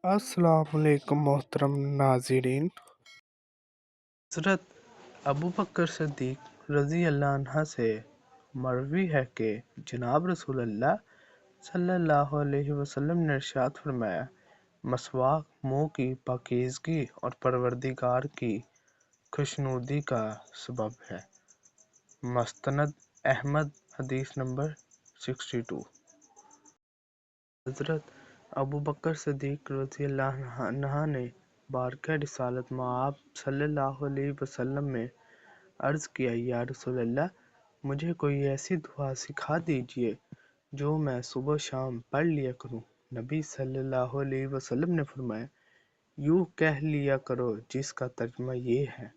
अस्सलाम वालेकुम मोहतरम नाज़रीन। हज़रत अबू बकर सिद्दीक़ रज़ी अल्लाह अन्हा से मरवी है कि जनाब रसूलुल्लाह सल्लल्लाहु अलैहि वसल्लम ने इरशाद फरमाया, मसवाक मुंह की पाकीज़गी और परवरदिगार की खुशनुदी का सबब है। मस्तनद अहमद हदीस नंबर 62। हज़रत अबू बकर सिद्दीक़ रज़ी अल्लाह अन्हा ने बारका रिसालत मआब सल्लल्लाहु अलैहि वसल्लम में अर्ज़ किया, या रसूल अल्लाह, मुझे कोई ऐसी दुआ सिखा दीजिए जो मैं सुबह शाम पढ़ लिया करूं। नबी सल्लल्लाहु अलैहि वसल्लम ने फरमाया, यूं कह लिया करो जिसका तर्जुमा ये है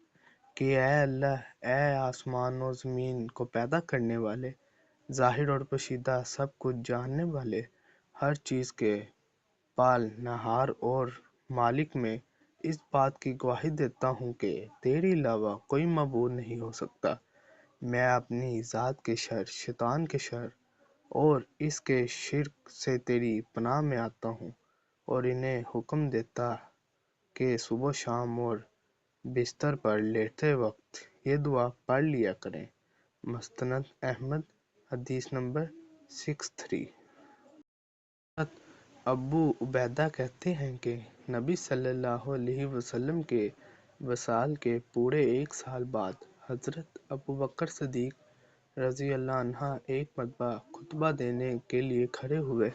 कि ऐ अल्लाह, ऐ आसमान और ज़मीन को पैदा करने वाले, ज़ाहिर और पोशीदा सब कुछ जानने वाले, हर चीज़ के पालनहार और मालिक, में इस बात की गवाही देता हूँ कि तेरे अलावा कोई मबूद नहीं हो सकता। मैं अपनी ज़ात के शर, शैतान के शर और इसके शिर्क से तेरी पनाह में आता हूँ और इन्हें हुक्म देता कि सुबह शाम और बिस्तर पर लेटते वक्त ये दुआ पढ़ लिया करें। मस्तनद अहमद हदीस नंबर 63। अबू उबैदा कहते हैं कि नबी सल्लल्लाहु अलैहि वसल्लम के वसाल के पूरे एक साल बाद हज़रत अबू बकर सिद्दीक़ रज़ी अल्लाह अन्हा एक मरतबा खुतबा देने के लिए खड़े हुए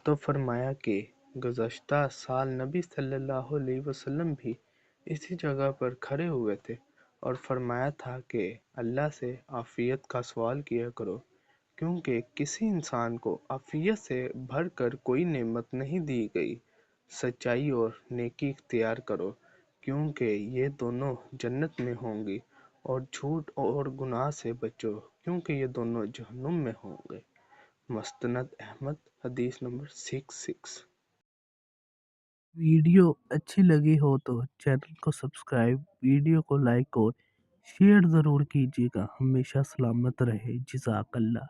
तो फरमाया कि गुज़श्ता साल नबी सल्लल्लाहु अलैहि वसल्लम भी इसी जगह पर खड़े हुए थे और फरमाया था कि अल्लाह से आफ़ियत का सवाल किया करो, क्योंकि किसी इंसान को आफ़ियत से भर कर कोई नेमत नहीं दी गई। सच्चाई और नेकी इख्तियार करो, क्योंकि ये दोनों जन्नत में होंगी, और झूठ और गुनाह से बचो, क्योंकि ये दोनों जहन्नुम में होंगे। मस्तनद अहमद हदीस नंबर 66। वीडियो अच्छी लगी हो तो चैनल को सब्सक्राइब, वीडियो को लाइक और शेयर ज़रूर कीजिएगा। हमेशा सलामत रहे। जज़ाकल्लाह।